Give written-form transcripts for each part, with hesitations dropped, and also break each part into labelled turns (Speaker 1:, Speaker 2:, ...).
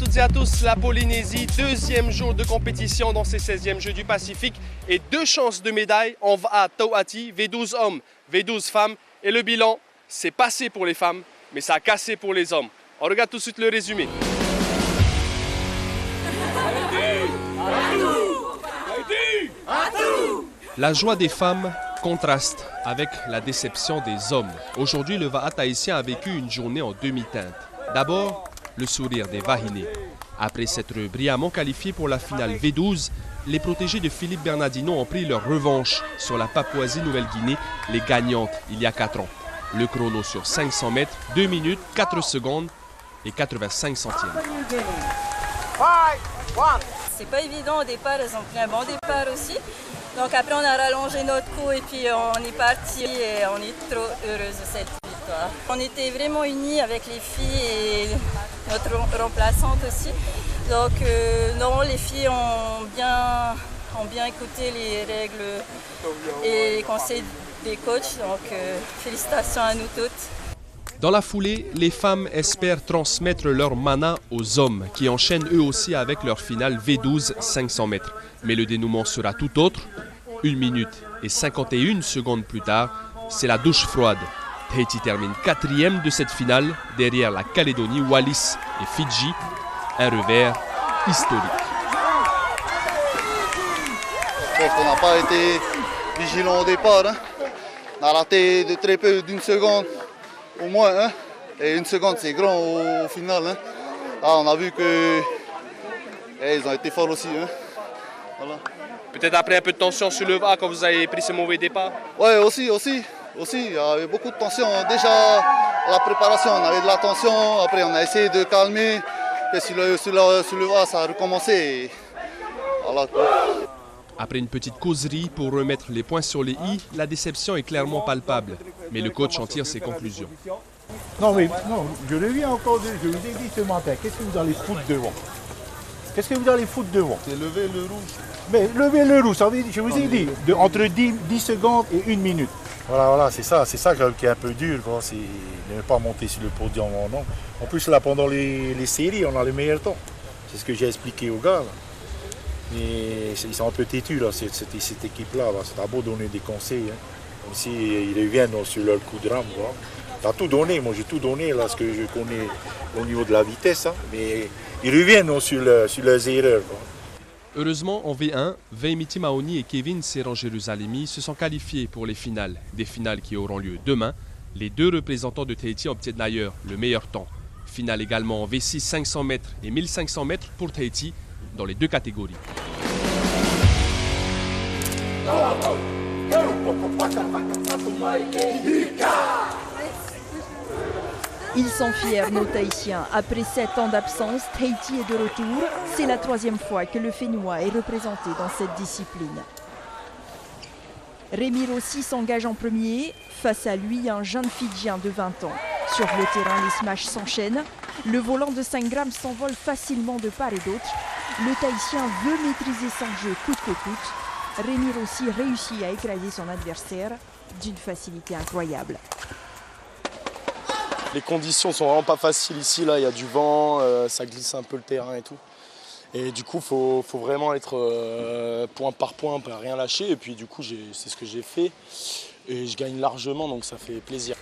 Speaker 1: toutes et à tous, la Polynésie, deuxième jour de compétition dans ces 16e Jeux du Pacifique et 2 chances de médaille. On va à Tauati, V12 hommes, V12 femmes et le bilan, c'est passé pour les femmes, mais ça a cassé pour les hommes. On regarde tout de suite le résumé. La joie des femmes contraste avec la déception des hommes. Aujourd'hui, le Va'a tahitien a vécu une journée en demi-teinte. D'abord, le sourire des Vahinés. Après s'être brillamment qualifiés pour la finale V12, les protégés de Philippe Bernardino ont pris leur revanche sur la Papouasie-Nouvelle-Guinée, les gagnantes il y a 4 ans. Le chrono sur 500 mètres, 2 minutes, 4 secondes et 85 centièmes.
Speaker 2: C'est pas évident au départ, elles ont pris un bon départ aussi. Donc après on a rallongé notre coup et puis on est parti et on est trop heureuse de cette victoire. On était vraiment unis avec les filles et notre remplaçante aussi. Donc non, les filles ont bien écouté les règles et les conseils des coachs. Donc félicitations à nous toutes.
Speaker 1: Dans la foulée, les femmes espèrent transmettre leur mana aux hommes qui enchaînent eux aussi avec leur finale V12 500 mètres. Mais le dénouement sera tout autre. 1 minute et 51 secondes plus tard, c'est la douche froide. Tahiti termine 4e de cette finale derrière la Calédonie, Wallis et Fidji. Un revers historique.
Speaker 3: Je pense qu'on n'a pas été vigilant au départ. On a raté de très peu d'1 seconde. Au moins, hein? Et 1 seconde, c'est grand au final. Hein? Ah, on a vu que ils ont été forts aussi. Hein? Voilà.
Speaker 1: Peut-être après un peu de tension sur le Va'a quand vous avez pris ce mauvais départ.
Speaker 3: Oui, aussi. Il y avait beaucoup de tension. Déjà, à la préparation, on avait de la tension. Après, on a essayé de calmer. Et sur le Va'a, ça a recommencé. Voilà.
Speaker 1: Après une petite causerie pour remettre les points sur les i, la déception est clairement palpable. Mais le coach en tire ses conclusions.
Speaker 4: Non, je reviens encore, je vous ai dit ce matin, qu'est-ce que vous allez foutre devant? Qu'est-ce que vous allez foutre devant?
Speaker 3: C'est lever le rouge.
Speaker 4: Mais lever le rouge, ça veut dire, je vous ai dit, entre 10 secondes et 1 minute. Voilà, c'est ça qui est un peu dur, c'est de ne pas monter sur le podium. Non. En plus, là, pendant les séries, on a le meilleur temps. C'est ce que j'ai expliqué aux gars. Là. Mais ils sont un peu têtus, là, cette équipe-là. C'est à beau donner des conseils. Hein. Comme s'ils reviennent sur leur coup de rame. T'as tout donné, moi j'ai tout donné, là, ce que je connais au niveau de la vitesse. Hein. Mais ils reviennent sur leurs erreurs. Quoi.
Speaker 1: Heureusement, en V1, Veimiti Maoni et Kevin Seran-Jérusalemi se sont qualifiés pour les finales. Des finales qui auront lieu demain. Les 2 représentants de Tahiti obtiennent d'ailleurs le meilleur temps. Finale également en V6 500 mètres et 1500 mètres pour Tahiti dans les 2 catégories.
Speaker 5: Ils sont fiers, nos Tahitiens. Après 7 ans d'absence, Tahiti est de retour. C'est la 3e fois que le Fénois est représenté dans cette discipline. Rémi Rossi s'engage en premier. Face à lui, un jeune Fidjien de 20 ans. Sur le terrain, les smashs s'enchaînent. Le volant de 5 grammes s'envole facilement de part et d'autre. Le Tahitien veut maîtriser son jeu coûte que coûte. Rémi Rossi réussit à écraser son adversaire d'une facilité incroyable.
Speaker 6: Les conditions sont vraiment pas faciles ici, là, il y a du vent, ça glisse un peu le terrain et tout. Et du coup, faut vraiment être point par point, pas rien lâcher. Et puis du coup, c'est ce que j'ai fait. Et je gagne largement, donc ça fait plaisir.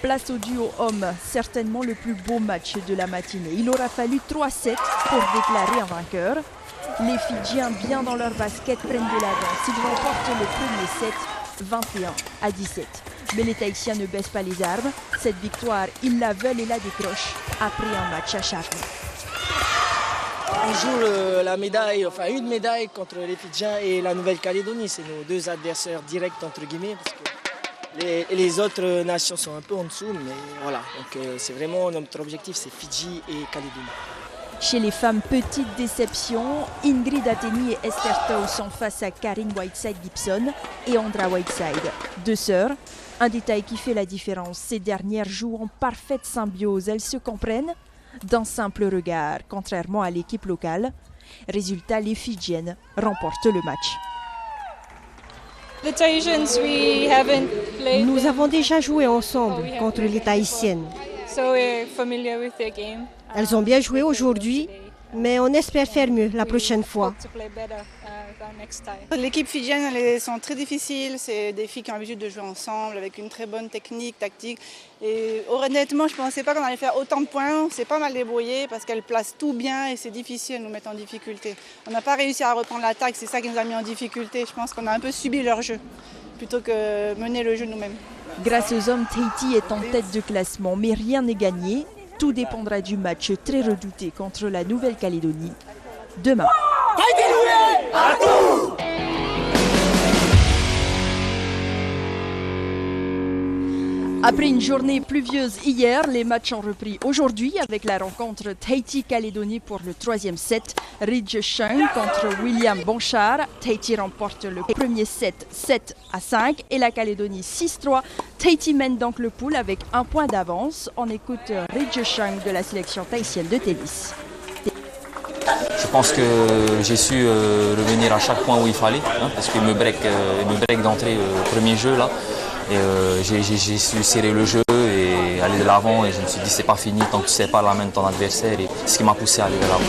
Speaker 5: Place au duo homme, certainement le plus beau match de la matinée. Il aura fallu 3 sets pour déclarer un vainqueur. Les Fidjiens, bien dans leur basket, prennent de l'avance. Ils remportent le premier set 21-17. Mais les Tahitiens ne baissent pas les armes. Cette victoire, ils la veulent et la décrochent après un match acharné.
Speaker 7: On joue la médaille, enfin une médaille contre les Fidjiens et la Nouvelle-Calédonie. C'est nos 2 adversaires directs entre guillemets. Parce que les autres nations sont un peu en dessous, mais voilà. Donc c'est vraiment notre objectif, c'est Fidji et Calédonie.
Speaker 5: Chez les femmes, petite déception, Ingrid Ateni et Esther Tau sont face à Karine Whiteside-Gibson et Andra Whiteside. 2 sœurs, un détail qui fait la différence. Ces dernières jouent en parfaite symbiose, elles se comprennent d'un simple regard, contrairement à l'équipe locale. Résultat, les Fidjiennes remportent le match.
Speaker 8: Nous avons déjà joué ensemble contre les Tahitiennes. Elles ont bien joué aujourd'hui, mais on espère faire mieux la prochaine fois.
Speaker 9: L'équipe fidjienne, elles sont très difficiles. C'est des filles qui ont l'habitude de jouer ensemble avec une très bonne technique, tactique. Et honnêtement, je ne pensais pas qu'on allait faire autant de points. On s'est pas mal débrouillé parce qu'elles placent tout bien et c'est difficile de nous mettre en difficulté. On n'a pas réussi à reprendre l'attaque, c'est ça qui nous a mis en difficulté. Je pense qu'on a un peu subi leur jeu plutôt que mener le jeu nous-mêmes.
Speaker 5: Grâce aux hommes, Tahiti est en tête de classement, mais rien n'est gagné. Tout dépendra du match très redouté contre la Nouvelle-Calédonie demain. Après une journée pluvieuse hier, les matchs ont repris aujourd'hui avec la rencontre Tahiti-Calédonie pour le 3e set. Ridge Sheng contre William Bonchar. Tahiti remporte le premier set 7-5 et la Calédonie 6-3. Tahiti mène donc le pool avec un point d'avance. On écoute Ridge Sheng de la sélection tahitienne de tennis.
Speaker 10: Je pense que j'ai su revenir à chaque point où il fallait, parce qu'il me break d'entrée au premier jeu là. Et j'ai su serrer le jeu et aller de l'avant et je me suis dit c'est pas fini tant que tu sais pas la main de ton adversaire et c'est ce qui m'a poussé à aller de l'avant.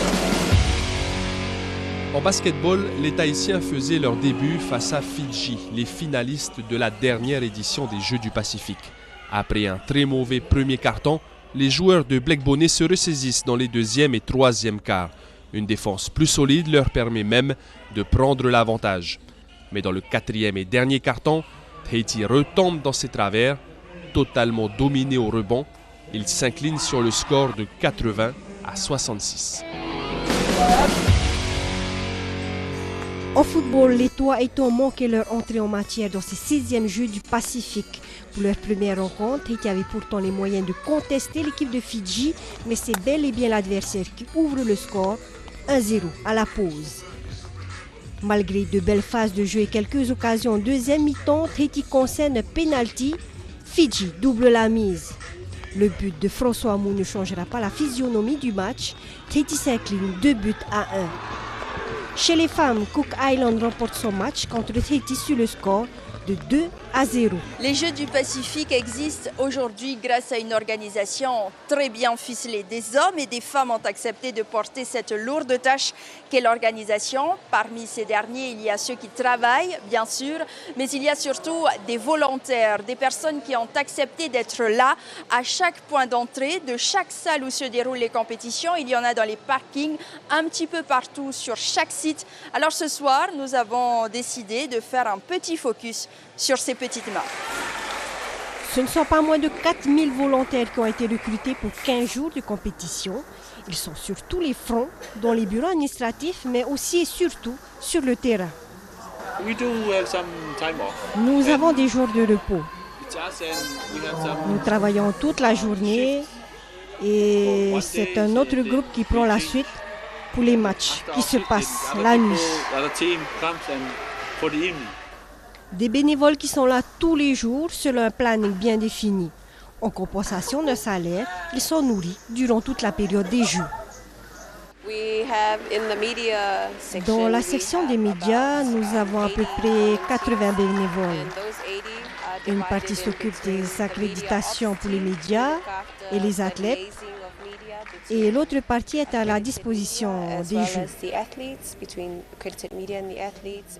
Speaker 1: En basketball, les Tahitiens faisaient leur début face à Fidji, les finalistes de la dernière édition des Jeux du Pacifique. Après un très mauvais premier quart-temps, les joueurs de Black Bonnet se ressaisissent dans les 2e et 3e quarts. Une défense plus solide leur permet même de prendre l'avantage. Mais dans le 4e et dernier quart-temps, Tahiti retombe dans ses travers, totalement dominé au rebond. Il s'incline sur le score de 80-66.
Speaker 8: En football, les Tahitiens ont manqué leur entrée en matière dans ces 6e Jeux du Pacifique. Pour leur première rencontre, Tahiti avait pourtant les moyens de contester l'équipe de Fidji, mais c'est bel et bien l'adversaire qui ouvre le score 1-0 à la pause. Malgré de belles phases de jeu et quelques occasions en deuxième mi-temps, Tahiti concerne penalty. Fidji double la mise. Le but de François Amou ne changera pas la physionomie du match. Tahiti s'incline 2-1. Chez les femmes, Cook Island remporte son match contre Tahiti sur le score de 2-0.
Speaker 5: Les Jeux du Pacifique existent aujourd'hui grâce à une organisation très bien ficelée. Des hommes et des femmes ont accepté de porter cette lourde tâche qu'est l'organisation. Parmi ces derniers, il y a ceux qui travaillent, bien sûr, mais il y a surtout des volontaires, des personnes qui ont accepté d'être là à chaque point d'entrée de chaque salle où se déroulent les compétitions. Il y en a dans les parkings, un petit peu partout sur chaque site. Alors ce soir, nous avons décidé de faire un petit focus sur ces petites mains.
Speaker 8: Ce ne sont pas moins de 4000 volontaires qui ont été recrutés pour 15 jours de compétition. Ils sont sur tous les fronts, dans les bureaux administratifs, mais aussi et surtout sur le terrain. Nous avons des jours de repos. Nous travaillons toute la journée et c'est un autre groupe qui prend la suite pour les matchs qui se passent la nuit. Des bénévoles qui sont là tous les jours selon un planning bien défini. En compensation d'un salaire, ils sont nourris durant toute la période des Jeux. Dans la section des médias, nous avons à peu près 80 bénévoles. Une partie s'occupe des accréditations pour les médias et les athlètes. Et l'autre partie est à la disposition des Jeux.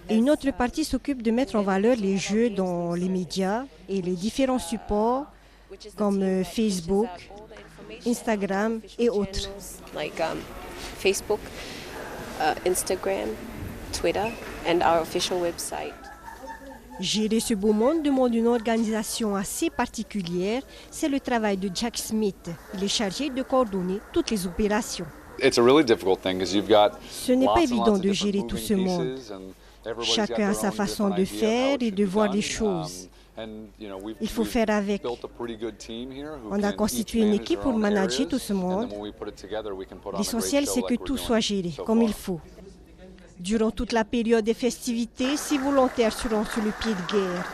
Speaker 8: Et une autre partie s'occupe de mettre en valeur les Jeux dans les médias et les différents supports comme Facebook, Instagram et autres.
Speaker 11: Facebook, Instagram, Twitter and our official website.
Speaker 8: Gérer ce beau monde demande une organisation assez particulière. C'est le travail de Jack Smith. Il est chargé de coordonner toutes les opérations. Ce n'est pas évident de gérer tout ce monde. Chacun a sa façon de faire et de voir les choses. Il faut faire avec. On a constitué une équipe pour manager tout ce monde. L'essentiel, c'est que tout soit géré comme il faut. Durant toute la période des festivités, 6 volontaires seront sur le pied de guerre.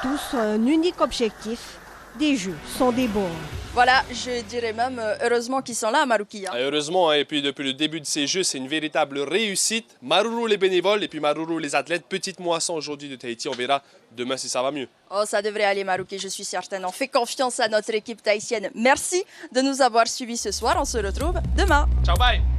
Speaker 8: Tous ont un unique objectif, des jeux, sont des bons.
Speaker 2: Voilà, je dirais même heureusement qu'ils sont là, Marouki.
Speaker 1: Heureusement, et puis depuis le début de ces Jeux, c'est une véritable réussite. Maruru les bénévoles et puis Maruru les athlètes. Petite moisson aujourd'hui de Tahiti, on verra demain si ça va mieux.
Speaker 2: Oh, ça devrait aller, Marouki, je suis certaine. On fait confiance à notre équipe tahitienne. Merci de nous avoir suivis ce soir. On se retrouve demain.
Speaker 1: Ciao, bye!